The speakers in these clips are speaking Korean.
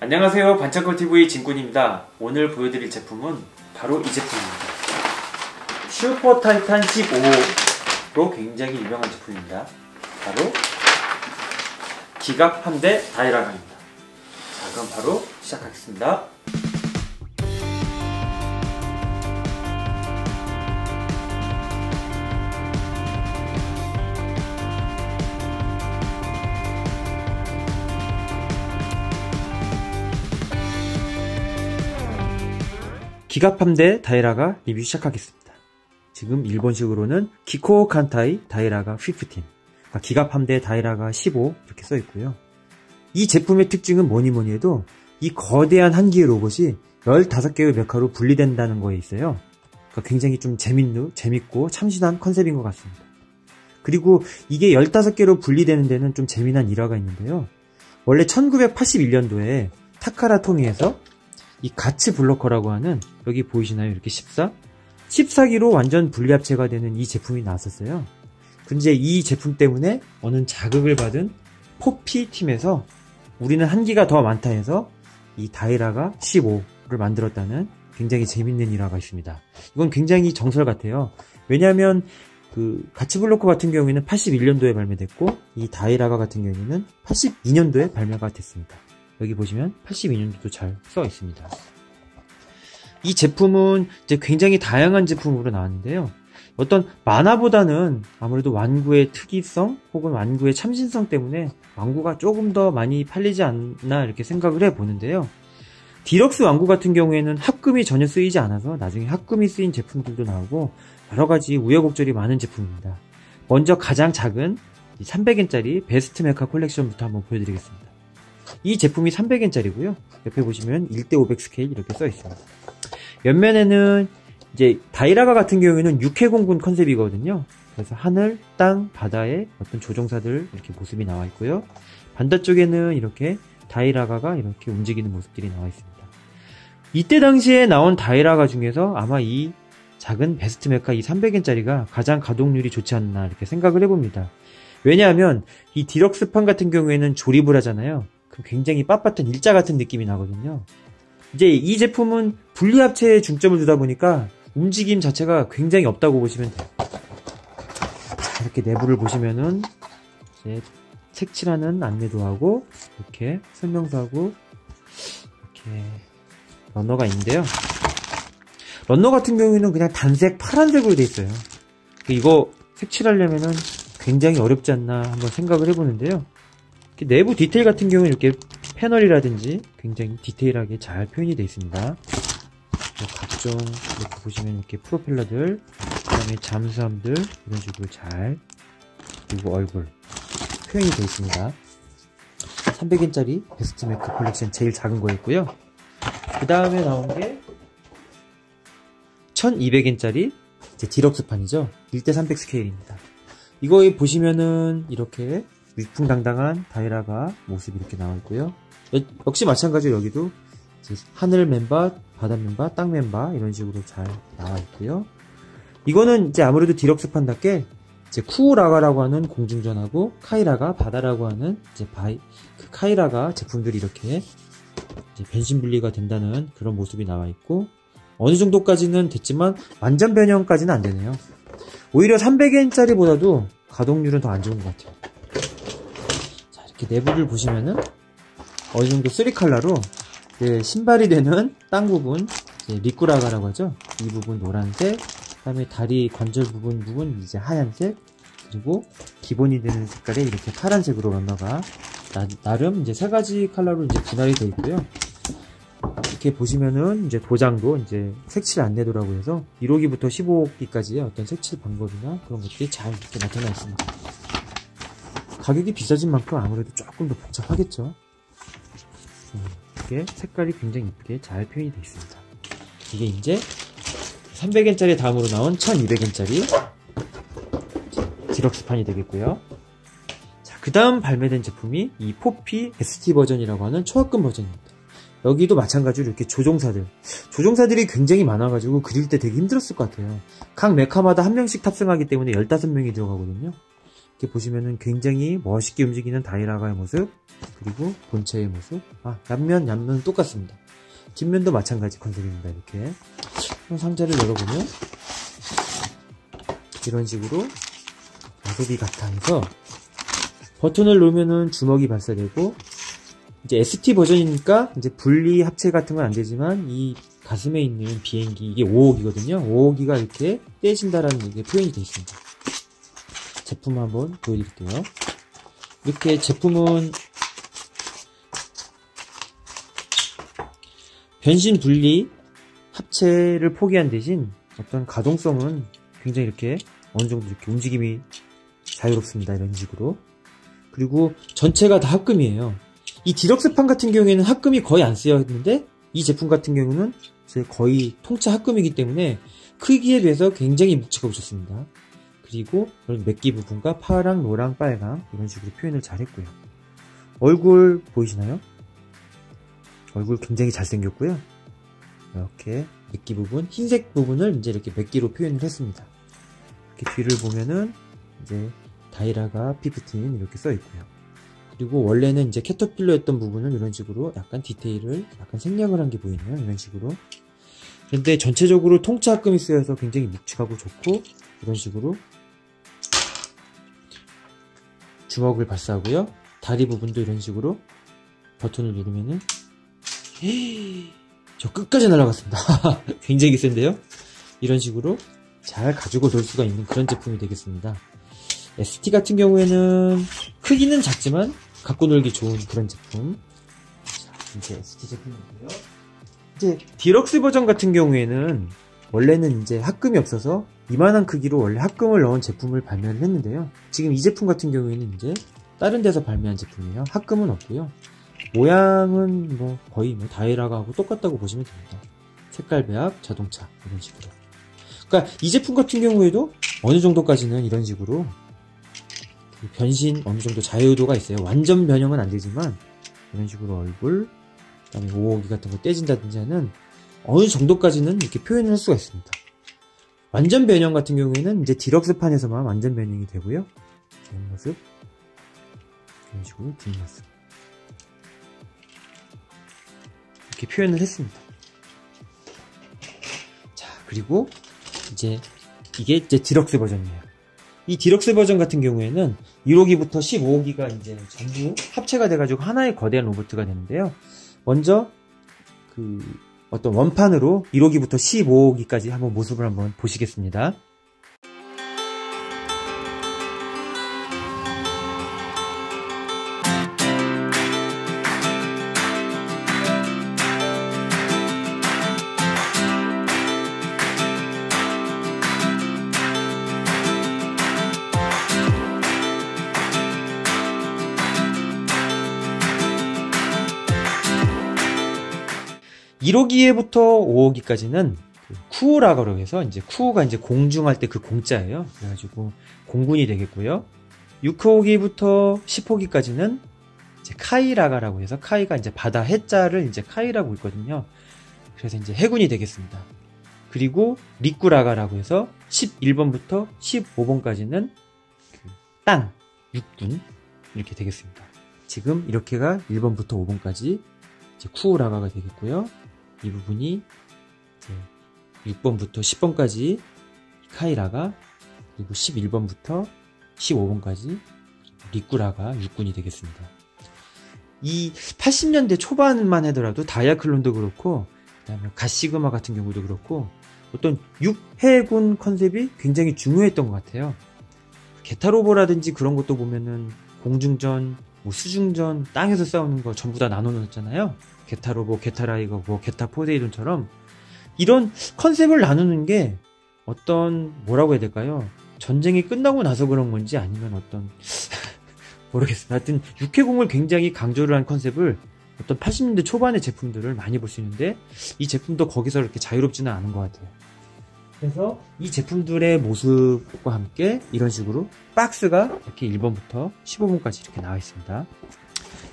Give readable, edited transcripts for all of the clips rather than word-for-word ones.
안녕하세요, 반창걸TV 진꾼입니다. 오늘 보여드릴 제품은 바로 이 제품입니다. 슈퍼 타이탄 15로 굉장히 유명한 제품입니다. 바로 기갑 함대 다이라가입니다. 자, 그럼 바로 시작하겠습니다. 기갑 함대 다이라가 리뷰 시작하겠습니다. 지금 일본식으로는 기코 칸타이 다이라가 15, 기갑 함대 다이라가 15 이렇게 써 있고요. 이 제품의 특징은 뭐니뭐니 해도 이 거대한 한 개의 로봇이 15개의 메카로 분리된다는 거에 있어요. 그러니까 굉장히 좀 재밌고 참신한 컨셉인 것 같습니다. 그리고 이게 15개로 분리되는 데는 좀 재미난 일화가 있는데요. 원래 1981년도에 타카라 토미에서 이 가츠 블로커라고 하는, 여기 보이시나요? 이렇게 14기로 완전 분리합체가 되는 이 제품이 나왔었어요. 근데 이 제품 때문에 어느 자극을 받은 포피 팀에서 우리는 한 기가 더 많다 해서 이 다이라가 15를 만들었다는 굉장히 재밌는 일화가 있습니다. 이건 굉장히 정설 같아요. 왜냐하면 그 가츠 블로커 같은 경우에는 81년도에 발매됐고 이 다이라가 같은 경우에는 82년도에 발매가 됐습니다. 여기 보시면 82년도도 잘 써 있습니다. 이 제품은 이제 굉장히 다양한 제품으로 나왔는데요. 어떤 만화보다는 아무래도 완구의 특이성 혹은 완구의 참신성 때문에 완구가 조금 더 많이 팔리지 않나 이렇게 생각을 해보는데요. 디럭스 완구 같은 경우에는 합금이 전혀 쓰이지 않아서 나중에 합금이 쓰인 제품들도 나오고 여러가지 우여곡절이 많은 제품입니다. 먼저 가장 작은 300엔짜리 베스트 메카 콜렉션부터 한번 보여드리겠습니다. 이 제품이 300엔짜리고요. 옆에 보시면 1:500 스케일 이렇게 써 있습니다. 옆면에는 이제 다이라가 같은 경우에는 육해공군 컨셉이거든요. 그래서 하늘, 땅, 바다의 어떤 조종사들 이렇게 모습이 나와 있고요. 반대쪽에는 이렇게 다이라가가 이렇게 움직이는 모습들이 나와 있습니다. 이때 당시에 나온 다이라가 중에서 아마 이 작은 베스트 메카 이 300엔짜리가 가장 가동률이 좋지 않나 이렇게 생각을 해봅니다. 왜냐하면 이 디럭스판 같은 경우에는 조립을 하잖아요. 그럼 굉장히 빳빳한 일자 같은 느낌이 나거든요. 이제 이 제품은 분리합체에 중점을 두다 보니까 움직임 자체가 굉장히 없다고 보시면 돼요. 자, 이렇게 내부를 보시면은 이제 색칠하는 안내도 하고 이렇게 설명서하고 이렇게 러너가 있는데요. 러너 같은 경우에는 그냥 단색 파란색으로 돼 있어요. 이거 색칠하려면은 굉장히 어렵지 않나 한번 생각을 해보는데요. 내부 디테일 같은 경우는 이렇게 패널이라든지 굉장히 디테일하게 잘 표현이 되어 있습니다. 각종 이렇게 보시면 이렇게 프로펠러들, 그 다음에 잠수함들 이런 식으로 잘, 그리고 얼굴 표현이 되어 있습니다. 300엔짜리 베스트 메카 콜렉션 제일 작은 거였고요. 그 다음에 나온 게 1200엔짜리 디럭스판이죠. 1:300 스케일입니다. 이거에 보시면은 이렇게 위풍당당한 다이라가 모습이 이렇게 나와 있고요. 역시 마찬가지로 여기도 하늘 맨바, 바다 맨바, 땅 맨바 이런 식으로 잘 나와 있고요. 이거는 이제 아무래도 디럭스판답게 이제 쿠우라가라고 하는 공중전하고 카이라가 바다라고 하는 이제 그 카이라가 제품들이 이렇게 이제 변신 분리가 된다는 그런 모습이 나와 있고, 어느 정도까지는 됐지만 완전 변형까지는 안 되네요. 오히려 300엔짜리보다도 가동률은 더 안 좋은 것 같아요. 자, 이렇게 내부를 보시면은 어느 정도 3컬러로 신발이 되는 땅 부분, 리꾸라가라고 하죠. 이 부분 노란색, 그 다음에 다리 관절 부분 이제 하얀색, 그리고 기본이 되는 색깔에 이렇게 파란색으로 러너가 나름 이제 3가지 컬러로 이제 분할이 되어 있고요. 이렇게 보시면은 이제 도장도 이제 색칠 안내도라고 해서 1호기부터 15호기까지의 어떤 색칠 방법이나 그런 것들이 잘 이렇게 나타나 있습니다. 가격이 비싸진 만큼 아무래도 조금 더 복잡하겠죠. 이렇게 색깔이 굉장히 이쁘게 잘 표현이 되어 있습니다. 이게 이제 300엔짜리 다음으로 나온 1200엔짜리 디럭스판이 되겠고요. 자, 그 다음 발매된 제품이 이 포피 ST 버전이라고 하는 초합금 버전입니다. 여기도 마찬가지로 이렇게 조종사들이 굉장히 많아가지고 그릴 때 되게 힘들었을 것 같아요. 각 메카마다 한 명씩 탑승하기 때문에 15명이 들어가거든요. 이렇게 보시면은 굉장히 멋있게 움직이는 다이라가의 모습, 그리고 본체의 모습. 옆면은 똑같습니다. 뒷면도 마찬가지 컨셉입니다. 이렇게 상자를 열어보면 이런 식으로 아도비 바탕에서 버튼을 놓으면은 주먹이 발사되고, 이제 ST 버전이니까 이제 분리 합체 같은 건 안 되지만 이 가슴에 있는 비행기, 이게 5호기거든요. 5호기가 이렇게 떼진다라는 이게 표현이 되어 있습니다. 제품 한번 보여드릴게요. 이렇게 제품은 변신 분리 합체를 포기한 대신 어떤 가동성은 굉장히 이렇게 어느 정도 이렇게 움직임이 자유롭습니다. 이런 식으로. 그리고 전체가 다 합금이에요. 이 디럭스판 같은 경우에는 합금이 거의 안 쓰여 있는데, 이 제품 같은 경우는 거의 통째 합금이기 때문에 크기에 비해서 굉장히 묵직하고 좋습니다. 그리고 맥기 부분과 파랑, 노랑, 빨강 이런 식으로 표현을 잘 했고요. 얼굴 보이시나요? 얼굴 굉장히 잘생겼고요. 이렇게 맥기 부분, 흰색 부분을 이제 이렇게 맥기로 표현을 했습니다. 이렇게 뒤를 보면은 이제 다이라가 15 이렇게 써 있고요. 그리고 원래는 이제 캐터필러였던 부분은 이런 식으로 약간 디테일을 약간 생략을 한 게 보이네요. 이런 식으로. 그런데 전체적으로 통째 합금이 쓰여서 굉장히 묵직하고 좋고, 이런 식으로 주먹을 발사하고요. 다리 부분도 이런 식으로 버튼을 누르면은 저 끝까지 날아갔습니다. 굉장히 센데요. 이런 식으로 잘 가지고 놀 수가 있는 그런 제품이 되겠습니다. ST 같은 경우에는 크기는 작지만 갖고 놀기 좋은 그런 제품. 자, 이제 ST 제품이고요. 이제 디럭스 버전 같은 경우에는 원래는 이제 합금이 없어서 이만한 크기로 원래 합금을 넣은 제품을 발매를 했는데요. 지금 이 제품 같은 경우에는 이제 다른 데서 발매한 제품이에요. 합금은 없고요. 모양은 뭐 거의 뭐 다이라가하고 똑같다고 보시면 됩니다. 색깔 배합, 자동차 이런 식으로. 그러니까 이 제품 같은 경우에도 어느 정도까지는 이런 식으로 변신 어느 정도 자유도가 있어요. 완전 변형은 안 되지만 이런 식으로 얼굴, 그다음에 5호기 같은 거 떼진다든지 하는 어느 정도까지는 이렇게 표현을 할 수가 있습니다. 완전 변형 같은 경우에는 이제 디럭스판에서만 완전 변형이 되고요. 이런 모습, 이런 식으로 뒷모습 이렇게 표현을 했습니다. 자, 그리고 이제 이게 이제 디럭스 버전이에요. 이 디럭스 버전 같은 경우에는 1호기부터 15호기가 이제 전부 합체가 돼가지고 하나의 거대한 로봇가 되는데요. 먼저 그 어떤 원판으로 1호기부터 15호기까지 한번 모습을 한번 보시겠습니다. 1호기에부터 5호기까지는 쿠우라고 해서 이제 쿠우가 이제 공중할 때 그 공자예요. 그래가지고 공군이 되겠고요. 6호기부터 10호기까지는 이제 카이라가라고 해서 카이가 이제 바다 해자를 이제 카이라고 있거든요. 그래서 이제 해군이 되겠습니다. 그리고 리꾸라가라고 해서 11번부터 15번까지는 그 땅, 육군 이렇게 되겠습니다. 지금 이렇게가 1번부터 5번까지 이제 쿠우라가가 되겠고요. 이 부분이 이제 6번부터 10번까지 카이라가, 그리고 11번부터 15번까지 리꾸라가 육군이 되겠습니다. 이 80년대 초반만 하더라도 다이아클론도 그렇고, 그 다음에 가시그마 같은 경우도 그렇고, 어떤 육해군 컨셉이 굉장히 중요했던 것 같아요. 게타로보라든지 그런 것도 보면은 공중전, 뭐 수중전, 땅에서 싸우는 거 전부 다 나눠놓았잖아요. 게타로보, 게타라이거, 뭐 게타 포세이돈처럼 이런 컨셉을 나누는 게 어떤 뭐라고 해야 될까요? 전쟁이 끝나고 나서 그런 건지 아니면 어떤 모르겠어요. 하여튼 육해공을 굉장히 강조를 한 컨셉을 어떤 80년대 초반의 제품들을 많이 볼 수 있는데 이 제품도 거기서 이렇게 자유롭지는 않은 것 같아요. 그래서 이 제품들의 모습과 함께 이런 식으로 박스가 이렇게 1번부터 15번까지 이렇게 나와 있습니다.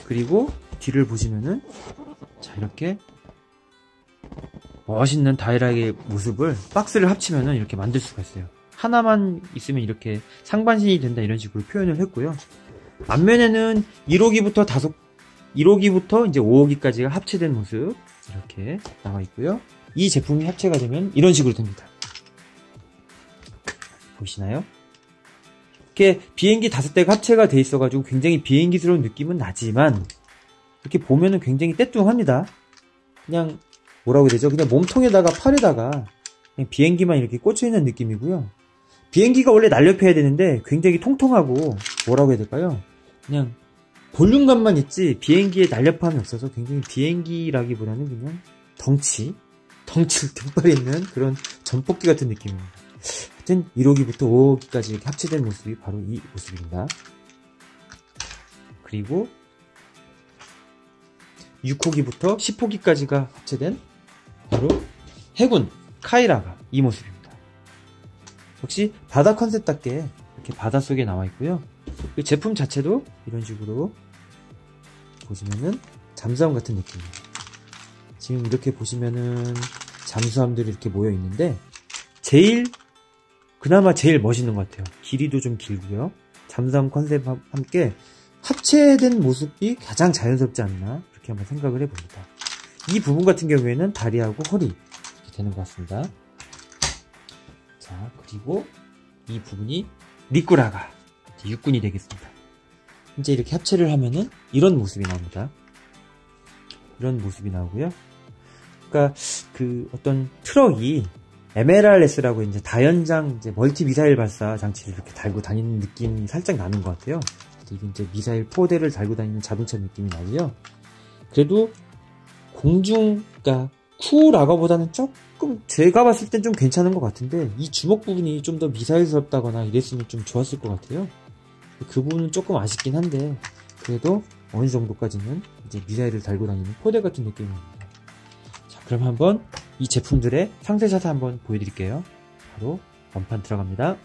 그리고 뒤를 보시면은 자, 이렇게 멋있는 다이라의 모습을 박스를 합치면은 이렇게 만들 수가 있어요. 하나만 있으면 이렇게 상반신이 된다 이런 식으로 표현을 했고요. 앞면에는 1호기부터 1호기부터 이제 5호기까지가 합체된 모습 이렇게 나와 있고요. 이 제품이 합체가 되면 이런 식으로 됩니다. 보이시나요? 이렇게 비행기 5대가 합체가 돼 있어가지고 굉장히 비행기스러운 느낌은 나지만 이렇게 보면은 굉장히 떼뚱합니다. 그냥 뭐라고 해야 되죠? 그냥 몸통에다가 팔에다가 그냥 비행기만 이렇게 꽂혀있는 느낌이고요. 비행기가 원래 날렵해야 되는데 굉장히 통통하고 뭐라고 해야 될까요? 그냥 볼륨감만 있지 비행기에 날렵함이 없어서 굉장히 비행기라기보다는 그냥 덩치를 듬뿍 있는 그런 전폭기 같은 느낌입니다. 하여튼 1호기부터 5호기까지 이렇게 합체된 모습이 바로 이 모습입니다. 그리고 6호기부터 10호기까지가 합체된 바로 해군 카이라가 이 모습입니다. 역시 바다 컨셉답게 이렇게 바닷속에 나와 있고요. 그 제품 자체도 이런 식으로 보시면은 잠수함 같은 느낌이에요. 지금 이렇게 보시면은 잠수함들이 이렇게 모여 있는데 그나마 제일 멋있는 것 같아요. 길이도 좀 길고요. 잠수함 컨셉과 함께 합체된 모습이 가장 자연스럽지 않나 그렇게 한번 생각을 해봅니다. 이 부분 같은 경우에는 다리하고 허리 이렇게 되는 것 같습니다. 자, 그리고 이 부분이 리꾸라가 육군이 되겠습니다. 이제 이렇게 합체를 하면은 이런 모습이 나옵니다. 이런 모습이 나오고요. 그러니까 그 어떤 트럭이 MLRS라고 이제 다연장 이제 멀티 미사일 발사 장치를 이렇게 달고 다니는 느낌이 살짝 나는 것 같아요. 이게 이제 미사일 포대를 달고 다니는 자동차 느낌이 나고요. 그래도 그러니까 쿠라가보다는 조금 제가 봤을 땐 좀 괜찮은 것 같은데 이 주먹 부분이 좀 더 미사일스럽다거나 이랬으면 좀 좋았을 것 같아요. 그 부분은 조금 아쉽긴 한데 그래도 어느 정도까지는 이제 미사일을 달고 다니는 포대 같은 느낌입니다. 자, 그럼 한번 이 제품들의 상세샷을 한번 보여드릴게요. 바로 원판 들어갑니다.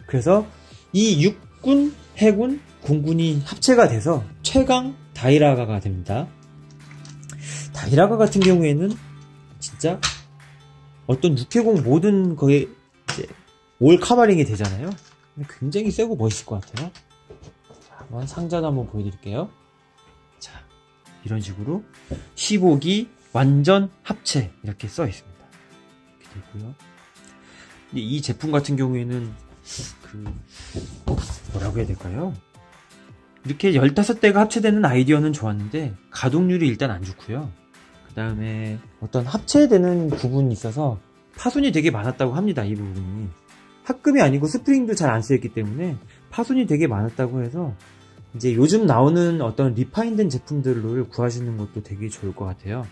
그래서 이 육군, 해군, 공군이 합체가 돼서 최강 다이라가가 됩니다. 다이라가 같은 경우에는 진짜 어떤 육해공 모든 거에 이제 올 카바링이 되잖아요. 굉장히 세고 멋있을 것 같아요. 자, 한번 상자도 한번 보여드릴게요. 자, 이런 식으로 15기 완전 합체 이렇게 써 있습니다. 이렇게 되고요. 이 제품 같은 경우에는 뭐라고 해야 될까요? 이렇게 15대가 합체되는 아이디어는 좋았는데 가동률이 일단 안 좋고요. 그 다음에 어떤 합체되는 부분이 있어서 파손이 되게 많았다고 합니다. 이 부분이 합금이 아니고 스프링도 잘 안 쓰였기 때문에 파손이 되게 많았다고 해서 이제 요즘 나오는 어떤 리파인된 제품들을 구하시는 것도 되게 좋을 것 같아요.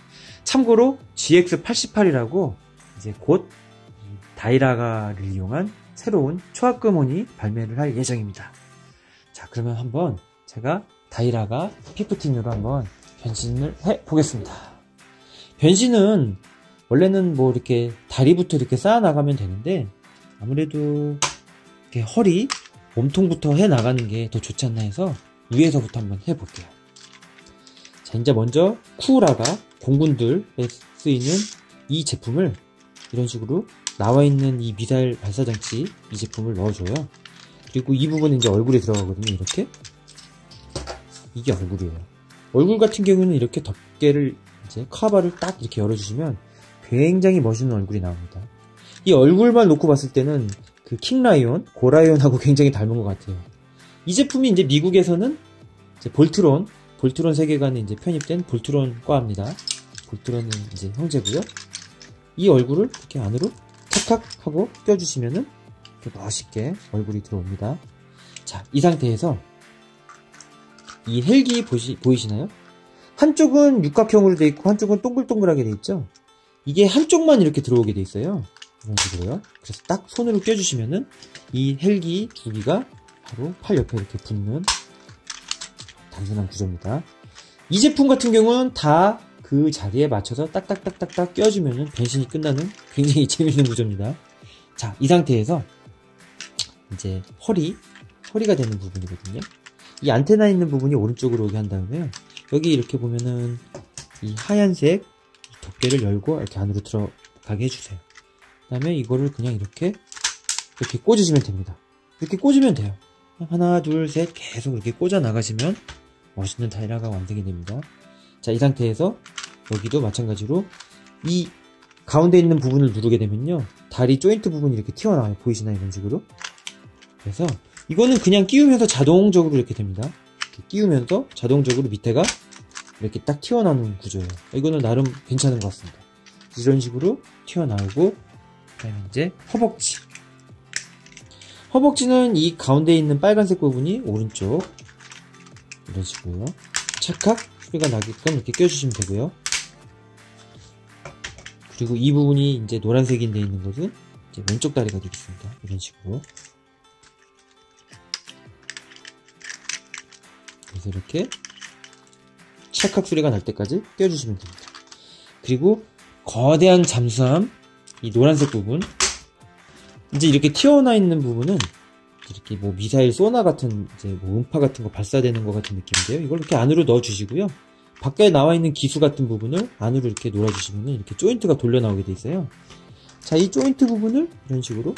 참고로 GX88이라고 이제 곧 다이라가를 이용한 새로운 초합금온이 발매를 할 예정입니다. 자, 그러면 한번 제가 다이라가 15으로 한번 변신을 해 보겠습니다. 변신은 원래는 뭐 이렇게 다리부터 이렇게 쌓아 나가면 되는데 아무래도 이렇게 허리, 몸통부터 해 나가는 게 더 좋지 않나 해서 위에서부터 한번 해 볼게요. 자, 이제 먼저 쿠라가 공군들에 쓰이는 이 제품을 이런 식으로 나와 있는 이 미사일 발사장치 이 제품을 넣어줘요. 그리고 이 부분은 이제 얼굴에 들어가거든요. 이렇게 이게 얼굴이에요. 얼굴 같은 경우는 이렇게 덮개를 이제 카바를 딱 이렇게 열어주시면 굉장히 멋있는 얼굴이 나옵니다. 이 얼굴만 놓고 봤을 때는 그 킹라이온, 고라이온하고 굉장히 닮은 것 같아요. 이 제품이 이제 미국에서는 이제 볼트론 세계관에 이제 편입된 볼트론과입니다. 볼트론은 이제 형제고요. 이 얼굴을 이렇게 안으로 탁탁 하고 껴주시면은 이렇게 멋있게 얼굴이 들어옵니다. 자, 이 상태에서 이 헬기 보이시나요? 한쪽은 육각형으로 되어 있고 한쪽은 동글동글하게 되어 있죠. 이게 한쪽만 이렇게 들어오게 되어 있어요. 이런 식으로요. 그래서 딱 손으로 껴주시면은 이 헬기 두 기가 바로 팔 옆에 이렇게 붙는 단순한 구조입니다. 이 제품 같은 경우는 다 그 자리에 맞춰서 딱딱딱딱딱 껴주면은 변신이 끝나는 굉장히 재밌는 구조입니다. 자, 이 상태에서 이제 허리가 되는 부분이거든요. 이 안테나 있는 부분이 오른쪽으로 오게 한 다음에요. 여기 이렇게 보면은 이 하얀색 덮개를 열고 이렇게 안으로 들어가게 해주세요. 그 다음에 이거를 그냥 이렇게 꽂으시면 됩니다. 이렇게 꽂으면 돼요. 하나, 둘, 셋 계속 이렇게 꽂아 나가시면 멋있는 다이라가 완성이 됩니다. 자, 이 상태에서 여기도 마찬가지로 이 가운데 있는 부분을 누르게 되면요, 다리 조인트 부분이 이렇게 튀어나와요. 보이시나요? 이런 식으로. 그래서 이거는 그냥 끼우면서 자동적으로 이렇게 됩니다. 이렇게 끼우면서 자동적으로 밑에가 이렇게 딱 튀어나오는 구조예요. 이거는 나름 괜찮은 것 같습니다. 이런 식으로 튀어나오고, 그다음에 이제 허벅지는 이 가운데 있는 빨간색 부분이 오른쪽, 이런 식으로요. 찰칵 소리가 나게끔 이렇게 껴주시면 되고요. 그리고 이 부분이 이제 노란색인 데 있는 것은 이제 왼쪽 다리가 되겠습니다. 이런 식으로. 그래서 이렇게 찰칵 소리가 날 때까지 껴주시면 됩니다. 그리고 거대한 잠수함, 이 노란색 부분, 이제 이렇게 튀어나와 있는 부분은 이렇게 뭐 미사일 소나 같은 이제 뭐 음파 같은 거 발사되는 것 같은 느낌인데요. 이걸 이렇게 안으로 넣어 주시고요. 밖에 나와 있는 기수 같은 부분을 안으로 이렇게 놀아 주시면 이렇게 조인트가 돌려 나오게 돼 있어요. 자, 이 조인트 부분을 이런 식으로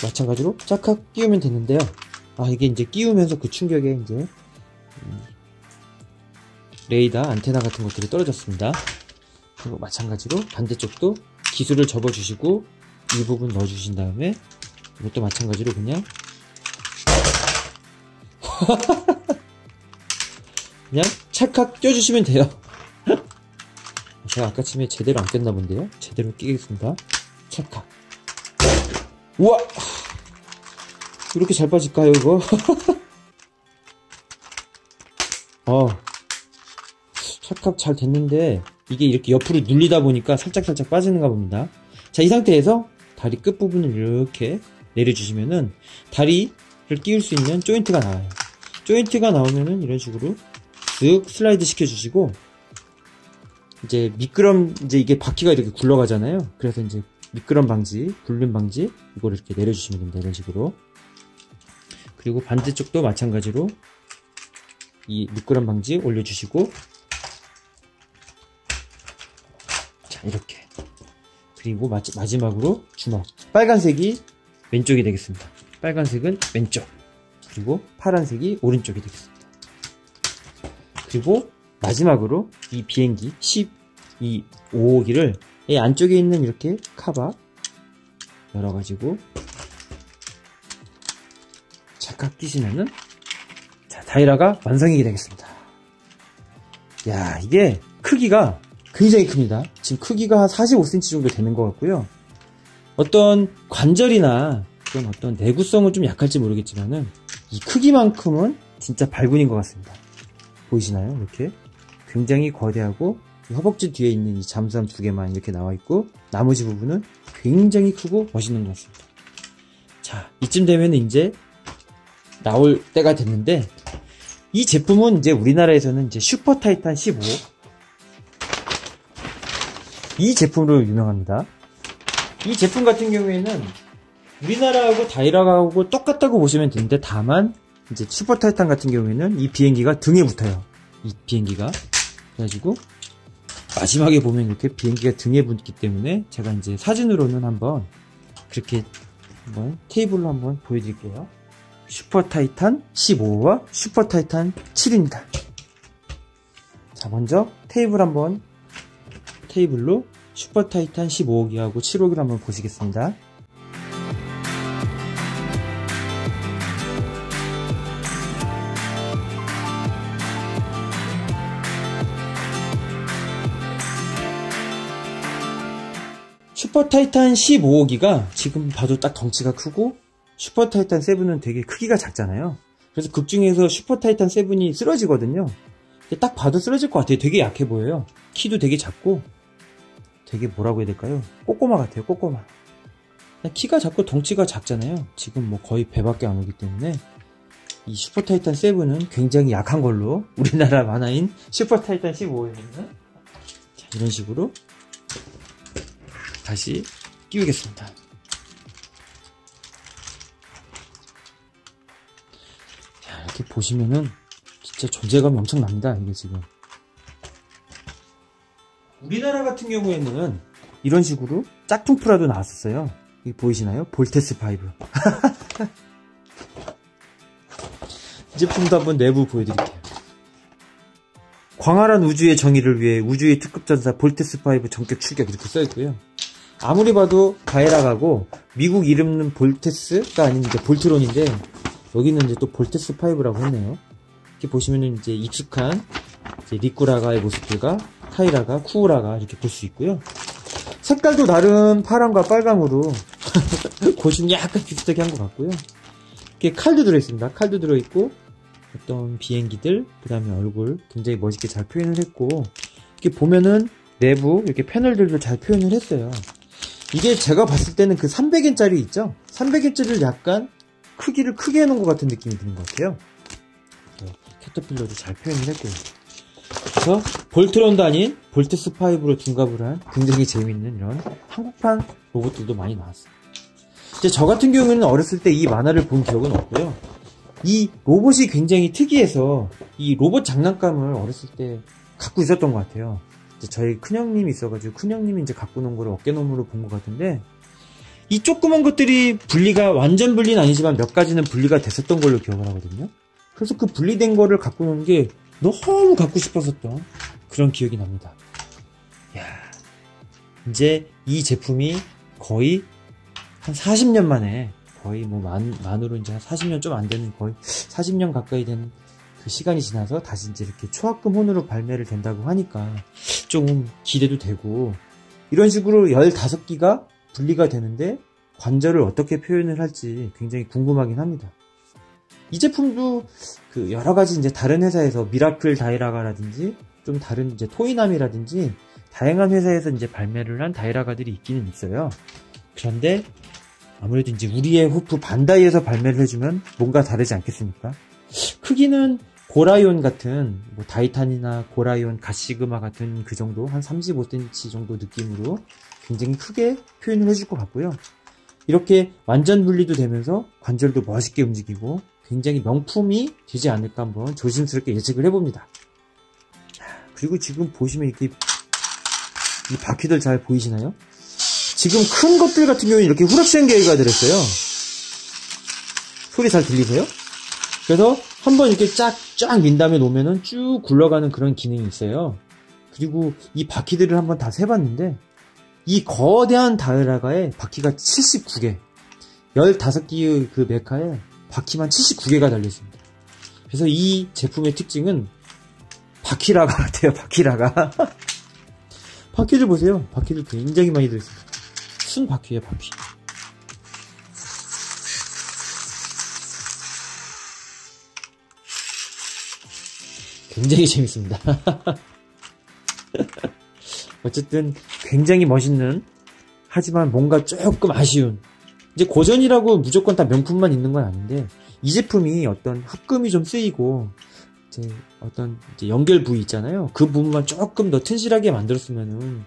마찬가지로 짝짝 끼우면 되는데요. 아, 이게 이제 끼우면서 그 충격에 이제 레이더 안테나 같은 것들이 떨어졌습니다. 그리고 마찬가지로 반대쪽도 기술을 접어주시고 이 부분 넣어주신 다음에 이것도 마찬가지로 그냥 그냥 찰칵 껴주시면 돼요. 제가 아까쯤에 제대로 안 꼈나 본데요. 제대로 끼겠습니다. 찰칵. 우와, 이렇게 잘 빠질까요 이거? 찰칵 잘 됐는데 이게 이렇게 옆으로 눌리다 보니까 살짝살짝 빠지는가 봅니다. 자, 이 상태에서 다리 끝부분을 이렇게 내려주시면은 다리를 끼울 수 있는 조인트가 나와요. 조인트가 나오면은 이런 식으로 쓱 슬라이드 시켜주시고, 이제 이제 이게 바퀴가 이렇게 굴러가잖아요. 그래서 이제 미끄럼 방지, 굴림 방지, 이걸 이렇게 내려주시면 됩니다. 이런 식으로. 그리고 반대쪽도 마찬가지로 이 미끄럼 방지 올려주시고, 자, 이렇게. 그리고 마지막으로 주먹. 빨간색이 왼쪽이 되겠습니다. 빨간색은 왼쪽. 그리고 파란색이 오른쪽이 되겠습니다. 그리고 마지막으로 이 비행기 5호기를 이 안쪽에 있는 이렇게 카바 열어가지고 착각 끼시면은, 자, 다이라가 완성이 되겠습니다. 야, 이게 크기가 굉장히 큽니다. 지금 크기가 한 45cm 정도 되는 것 같고요. 어떤 관절이나 그런 어떤 내구성은 좀 약할지 모르겠지만은 이 크기만큼은 진짜 발군인 것 같습니다. 보이시나요? 이렇게 굉장히 거대하고 허벅지 뒤에 있는 이 잠수함 2개만 이렇게 나와 있고, 나머지 부분은 굉장히 크고 멋있는 것 같습니다. 자, 이쯤 되면 이제 나올 때가 됐는데, 이 제품은 이제 우리나라에서는 이제 슈퍼 타이탄 15, 이 제품으로 유명합니다. 이 제품 같은 경우에는 우리나라하고 다이라하고 똑같다고 보시면 되는데, 다만 이제 슈퍼 타이탄 같은 경우에는 이 비행기가 등에 붙어요. 이 비행기가. 그래가지고 마지막에 보면 이렇게 비행기가 등에 붙기 때문에 제가 이제 사진으로는 한번 그렇게 한번 테이블로 한번 보여드릴게요. 슈퍼 타이탄 15와 슈퍼 타이탄 7입니다. 자, 먼저 테이블로 슈퍼 타이탄 15호기하고 7호기를 한번 보시겠습니다. 슈퍼 타이탄 15호기가 지금 봐도 딱 덩치가 크고, 슈퍼 타이탄 7은 되게 크기가 작잖아요. 그래서 극 중에서 슈퍼 타이탄 7이 쓰러지거든요. 근데 딱 봐도 쓰러질 것 같아요. 되게 약해 보여요. 키도 되게 작고 되게 뭐라고 해야 될까요? 꼬꼬마 같아요. 꼬꼬마. 키가 작고 덩치가 작잖아요. 지금 뭐 거의 배밖에 안 오기 때문에 이 슈퍼타이탄 7은 굉장히 약한 걸로 우리나라 만화인 슈퍼타이탄 15에는 이런 식으로 다시 끼우겠습니다. 자, 이렇게 보시면은 진짜 존재감이 엄청납니다. 이게 지금 우리나라 같은 경우에는 이런 식으로 짝퉁프라도 나왔었어요. 여기 보이시나요? 볼테스 5. 이 제품도 한번 내부 보여드릴게요. 광활한 우주의 정의를 위해 우주의 특급 전사 볼테스 5 전격 출격 이렇게 써있고요. 아무리 봐도 다이라가고 미국 이름은 볼테스가 아닌 이제 볼트론인데 여기는 이제 또 볼테스 5라고 했네요. 이렇게 보시면은 이제 익숙한 이제 리꾸라가의 모습들과 타이라가, 쿠우라가 이렇게 볼 수 있고요. 색깔도 나름 파랑과 빨강으로 고심 약간 비슷하게 한 것 같고요. 이렇게 칼도 들어있습니다. 칼도 들어있고 어떤 비행기들, 그 다음에 얼굴 굉장히 멋있게 잘 표현을 했고 이렇게 보면은 내부 이렇게 패널들도 잘 표현을 했어요. 이게 제가 봤을 때는 그 300엔짜리 있죠? 300엔짜리를 약간 크기를 크게 해놓은 것 같은 느낌이 드는 것 같아요. 캐터필러도 잘 표현을 했고요. 그래서 볼트론도 아닌 볼테스 5로 둔갑을 한 굉장히 재미있는 이런 한국판 로봇들도 많이 나왔어요. 이제 저 같은 경우에는 어렸을 때 이 만화를 본 기억은 없고요. 이 로봇이 굉장히 특이해서 이 로봇 장난감을 어렸을 때 갖고 있었던 것 같아요. 이제 저희 큰형님이 있어가지고 큰형님이 이제 갖고 놓은 거를 어깨너머로 본 것 같은데 이 조그만 것들이 분리가 완전 분리는 아니지만 몇 가지는 분리가 됐었던 걸로 기억을 하거든요. 그래서 그 분리된 거를 갖고 노는 게 너무 갖고 싶었었던 그런 기억이 납니다. 이야, 이제 이 제품이 거의 한 40년 만에 거의 뭐 만으로 이제 한 40년 좀 안 되는 거의 40년 가까이 된 그 시간이 지나서 다시 이제 이렇게 초합금 혼으로 발매를 된다고 하니까 좀 기대도 되고 이런 식으로 15기가 분리가 되는데 관절을 어떻게 표현을 할지 굉장히 궁금하긴 합니다. 이 제품도 그 여러 가지 이제 다른 회사에서 미라클 다이라가라든지 좀 다른 이제 토이남이라든지 다양한 회사에서 이제 발매를 한 다이라가들이 있기는 있어요. 그런데 아무래도 이제 우리의 호프 반다이에서 발매를 해주면 뭔가 다르지 않겠습니까? 크기는 고라이온 같은 뭐 다이탄이나 고라이온 가시그마 같은 그 정도 한 35cm 정도 느낌으로 굉장히 크게 표현을 해줄 것 같고요. 이렇게 완전 분리도 되면서 관절도 멋있게 움직이고 굉장히 명품이 되지 않을까 한번 조심스럽게 예측을 해봅니다. 그리고 지금 보시면 이렇게 이 바퀴들 잘 보이시나요? 지금 큰 것들 같은 경우는 이렇게 후락시행계가 들었어요. 소리 잘 들리세요? 그래서 한번 이렇게 쫙 민 다음에 놓으면은 쭉 굴러가는 그런 기능이 있어요. 그리고 이 바퀴들을 한번 다 세봤는데 이 거대한 다이라가에 바퀴가 79개 15개의 그 메카에 바퀴만 79개가 달려있습니다. 그래서 이 제품의 특징은 바퀴라가 같아요. 바퀴라가 바퀴들 보세요. 바퀴들 굉장히 많이 들어있습니다. 순 바퀴예요. 바퀴. 굉장히 재밌습니다. 어쨌든 굉장히 멋있는 하지만 뭔가 조금 아쉬운 이제 고전이라고 무조건 다 명품만 있는 건 아닌데 이 제품이 어떤 합금이 좀 쓰이고 이제 어떤 이제 연결 부위 있잖아요. 그 부분만 조금 더 튼실하게 만들었으면은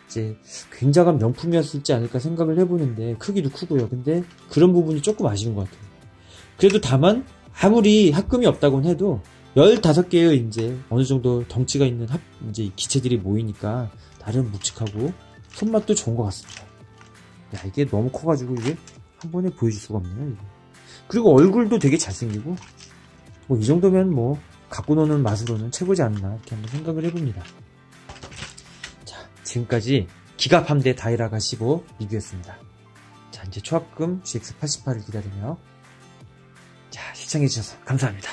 이제 굉장한 명품이었을지 않을까 생각을 해보는데 크기도 크고요. 근데 그런 부분이 조금 아쉬운 것 같아요. 그래도 다만 아무리 합금이 없다고는 해도 15개의 이제 어느 정도 덩치가 있는 이제 기체들이 모이니까 나름 묵직하고 손맛도 좋은 것 같습니다. 야, 이게 너무 커가지고 이게 한 번에 보여줄 수가 없네요. 이게. 그리고 얼굴도 되게 잘생기고 뭐 이 정도면 뭐 갖고 노는 맛으로는 최고지 않나 이렇게 한번 생각을 해봅니다. 자, 지금까지 기갑함대 다이라가 15 리뷰였습니다. 자, 이제 초합금 GX88을 기다리며 자, 시청해주셔서 감사합니다.